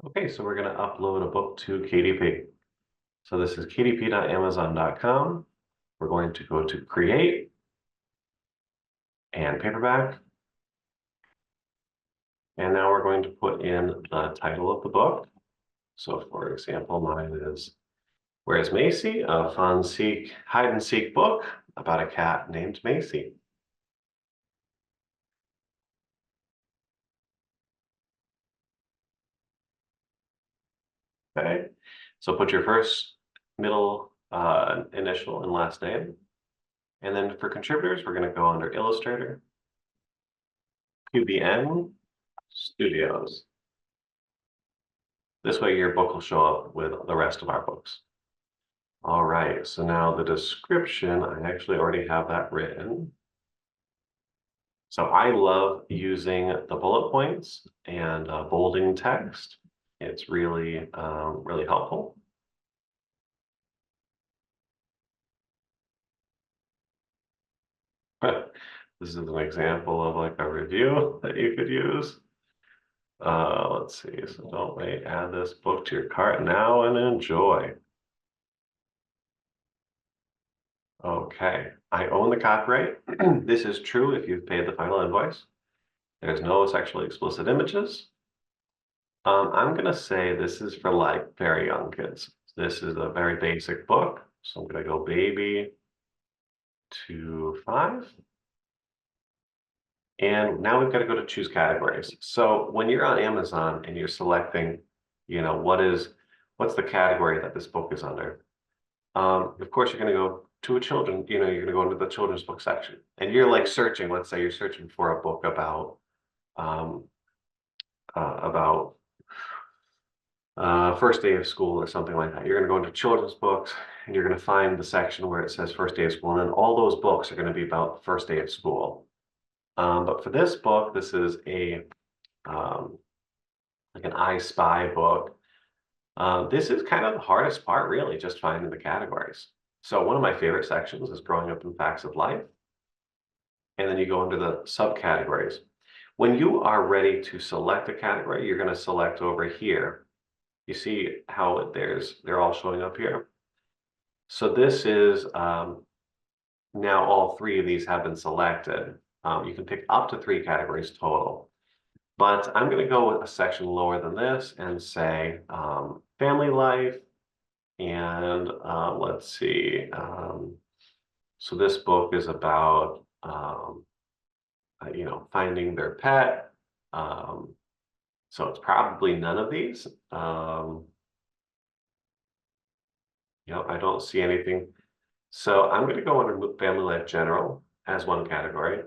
Okay, so we're going to upload a book to KDP. So this is kdp.amazon.com. We're going to go to Create and Paperback. And now we're going to put in the title of the book. So for example, mine is Where's Macy? A fun hide and seek book about a cat named Macy. Okay, so put your first, middle, initial, and last name. And then for contributors, we're going to go under Illustrator, QBN Studios. This way your book will show up with the rest of our books. All right, so now the description, I actually already have that written. So I love using the bullet points and bolding text. It's really, really helpful. This is an example of like a review that you could use. Let's see, so don't wait, add this book to your cart now and enjoy. Okay, I own the copyright. This is true if you've paid the final invoice. There's no sexually explicit images. I'm gonna say this is for like very young kids. This is a very basic book. So I'm gonna go baby to 5. And now we've got to go to choose categories. So when you're on Amazon and you're selecting, what's the category that this book is under? Of course, you're going to go to a children, you're going to go into the children's book section. And you're like searching, let's say you're searching for a book um, about first day of school or something like that. You're going to go into children's books and you're going to find the section where it says first day of school. And then all those books are going to be about the first day of school. But for this book, this is um, like an I Spy book. This is kind of the hardest part, really, just finding the categories. So one of my favorite sections is growing up in facts of life. And then you go into the subcategories. When you are ready to select a category, you're going to select over here. You see how they're all showing up here. So this is now all 3 of these have been selected. You can pick up to 3 categories total. But I'm going to go with a section lower than this and say family life. And let's see. So this book is about, finding their pet. So it's probably none of these. I don't see anything. So I'm going to go under family life general as one category.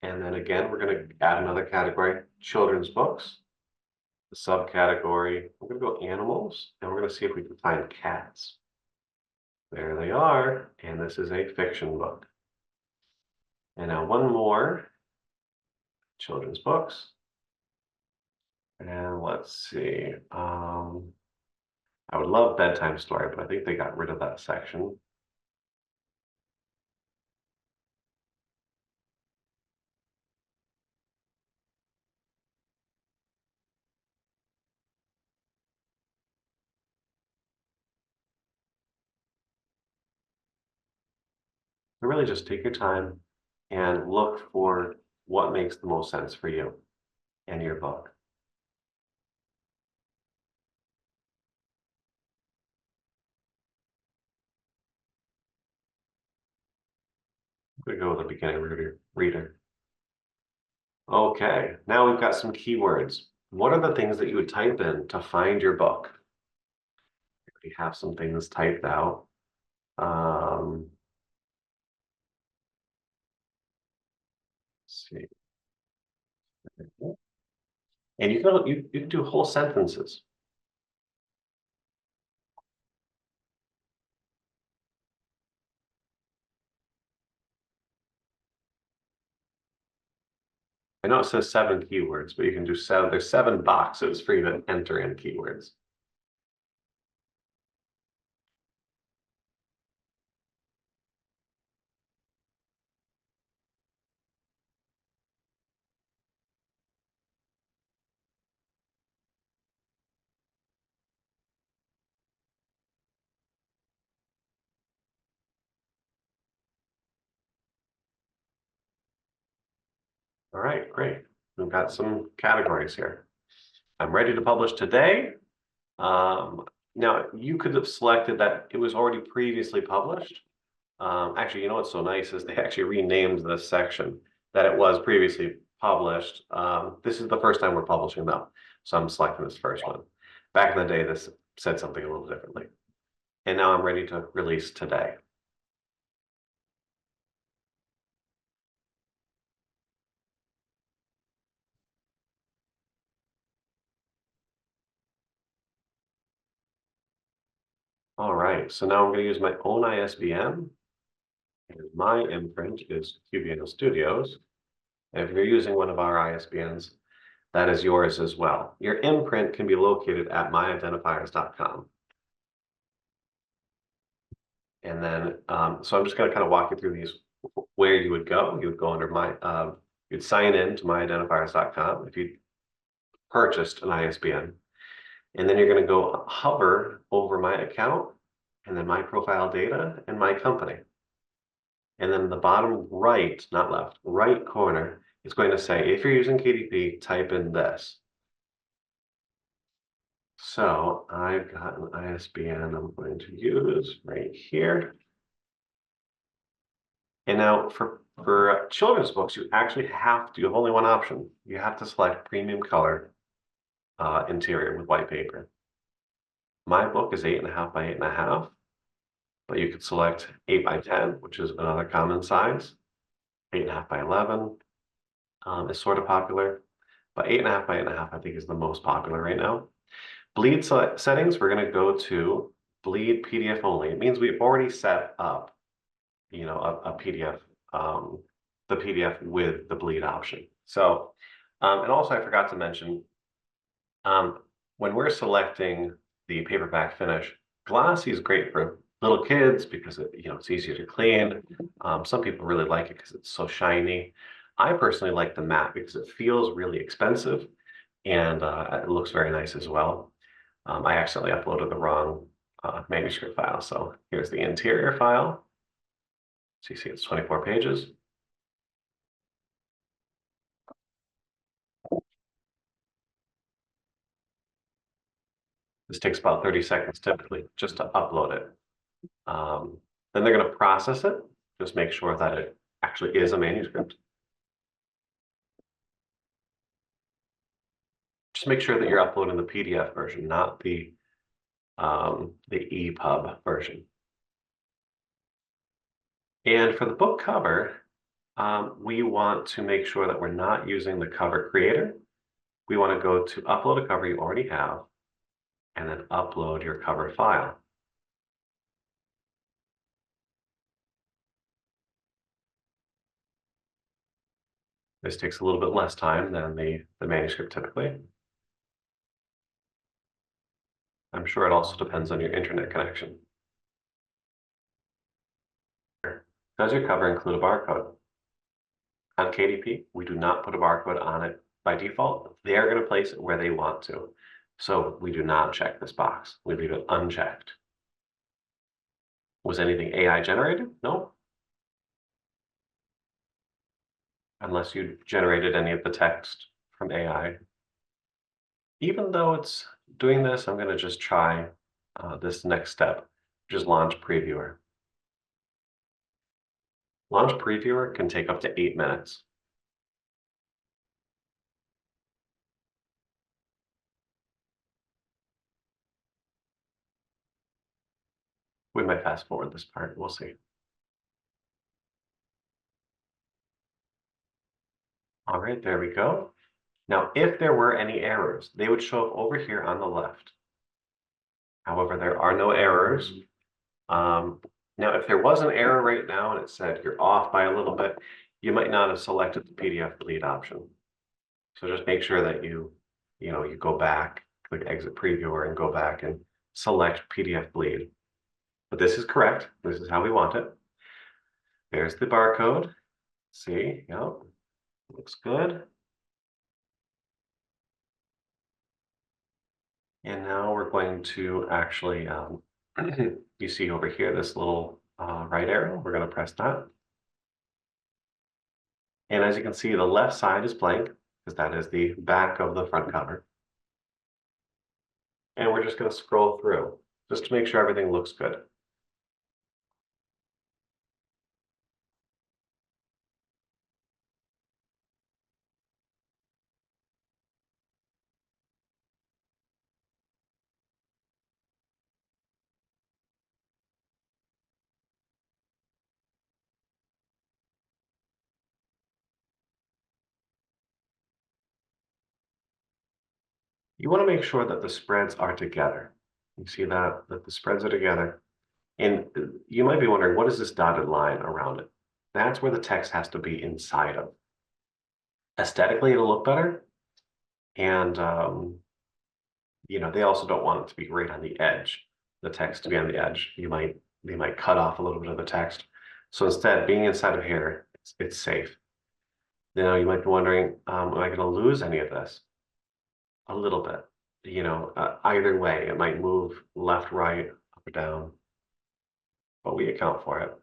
And then again, we're going to add another category, children's books. The subcategory, we're going to go animals, and we're going to see if we can find cats. There they are, and this is a fiction book. And now one more, children's books. And let's see, I would love bedtime story, but I think they got rid of that section. So really just take your time and look for what makes the most sense for you and your book. I'm going to go with the beginning reader. Okay, now we've got some keywords. What are the things that you would type in to find your book? We have some things typed out. Let's see. And you can do whole sentences. I know it says 7 keywords, but you can do 7. There's 7 boxes for you to enter in keywords. All right, great. We've got some categories here. I'm ready to publish today. Now, you could have selected that it was already previously published. Actually, you know what's so nice is they actually renamed this section that it was previously published. This is the first time we're publishing though, so I'm selecting this first one. Back in the day, this said something a little differently. And now I'm ready to release today. All right, so now I'm going to use my own ISBN. And my imprint is QBN Studios. And if you're using one of our ISBNs, that is yours as well. Your imprint can be located at myidentifiers.com. And then, so I'm just going to kind of walk you through these, where you would go. You would go under you'd sign in to myidentifiers.com if you purchased an ISBN. And then you're going to go hover over my account and then my profile data and my company. And then the bottom right, not left, right corner, it's going to say, if you're using KDP, type in this. So I've got an ISBN I'm going to use right here. And now for children's books, you actually have to, you have only one option. You have to select premium color interior with white paper. My book is 8.5 by 8.5, but you could select 8 by 10, which is another common size. 8.5 by 11 is sort of popular, but 8.5 by 8.5 I think is the most popular right now. Bleed settings, we're going to go to bleed PDF only. It means we've already set up, you know, a PDF, the PDF with the bleed option. So, and also I forgot to mention, when we're selecting the paperback finish, glossy is great for little kids because it's easier to clean. Some people really like it because it's so shiny. I personally like the matte because it feels really expensive and it looks very nice as well. I accidentally uploaded the wrong manuscript file. So here's the interior file. So you see it's 24 pages. This takes about 30 seconds typically just to upload it. Then they're going to process it, just make sure that it actually is a manuscript. Just make sure that you're uploading the PDF version, not the EPUB version. And for the book cover, we want to make sure that we're not using the cover creator. We want to go to upload a cover you already have, and then upload your cover file. This takes a little bit less time than the manuscript typically. I'm sure it also depends on your internet connection. Does your cover include a barcode? On KDP, we do not put a barcode on it by default. They're going to place it where they want to. So we do not check this box. We leave it unchecked. Was anything AI generated? No. Unless you generated any of the text from AI. Even though it's doing this, I'm going to just try this next step, which is Launch Previewer. Launch Previewer can take up to 8 minutes. We might fast forward this part, we'll see. All right, there we go. Now, if there were any errors, they would show up over here on the left. However, there are no errors. Now, if there was an error right now and it said you're off by a little bit, you might not have selected the PDF bleed option. So just make sure that you go back, click Exit Previewer and go back and select PDF bleed. But this is correct. This is how we want it. There's the barcode. See, yep, looks good. And now we're going to actually, you see over here, this little right arrow, we're going to press that. And as you can see, the left side is blank because that is the back of the front cover. And we're just going to scroll through just to make sure everything looks good. You want to make sure that the spreads are together. You see that the spreads are together. And you might be wondering, what is this dotted line around it? That's where the text has to be inside of. Aesthetically, it'll look better. And, they also don't want it to be right on the edge, the text to be on the edge. They might cut off a little bit of the text. So instead, being inside of here, it's safe. Now, you might be wondering, am I going to lose any of this? A little bit. Either way, it might move left, right, up or down, but we account for it.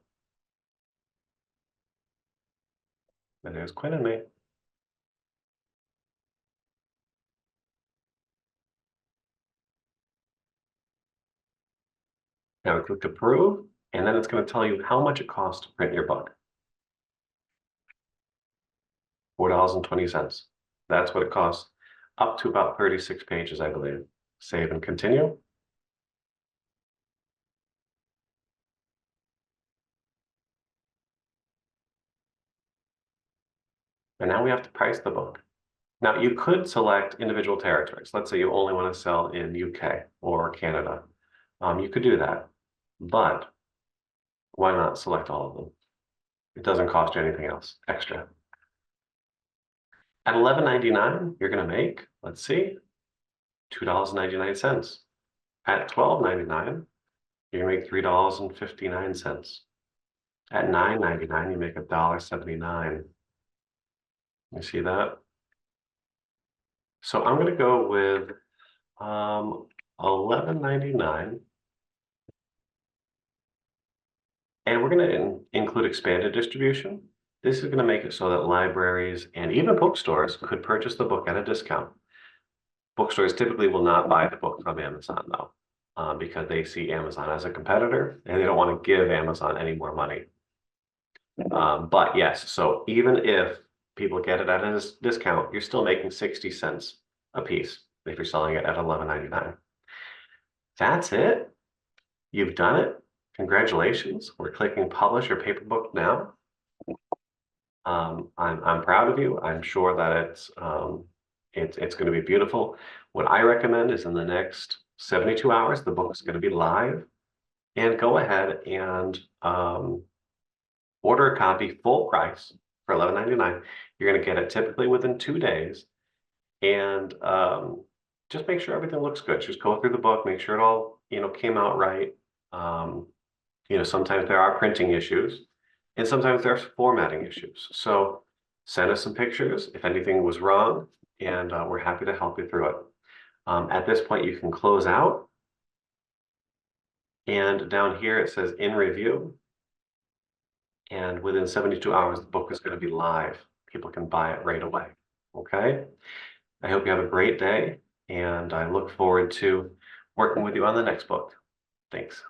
And there's Quinn and me. Now we click approve, and then it's going to tell you how much it costs to print your book. $4.20. That's what it costs, up to about 36 pages, I believe. Save and continue. And now we have to price the book. Now you could select individual territories. Let's say you only want to sell in UK or Canada. You could do that, but why not select all of them? It doesn't cost you anything else extra. At $11.99, you're going to make, let's see, $2.99. At $12.99, you're going to make $3.59. At $9.99, you make $1.79. You see that? So I'm going to go with $11.99. And we're going to include expanded distribution. This is going to make it so that libraries and even bookstores could purchase the book at a discount. Bookstores typically will not buy the book from Amazon, though, because they see Amazon as a competitor and they don't want to give Amazon any more money. But yes, so even if people get it at a discount, you're still making 60 cents a piece if you're selling it at $11.99. That's it. You've done it. Congratulations. We're clicking publish your paper book now. I'm proud of you. I'm sure that it's going to be beautiful. What I recommend is in the next 72 hours, the book is going to be live, and go ahead and order a copy full price for $11.99. You're going to get it typically within 2 days, and just make sure everything looks good. Just go through the book, make sure it all came out right. Sometimes there are printing issues. And sometimes there's formatting issues. So send us some pictures if anything was wrong, and we're happy to help you through it. At this point, you can close out. And down here, it says in review. And within 72 hours, the book is going to be live. People can buy it right away. Okay? I hope you have a great day, and I look forward to working with you on the next book. Thanks.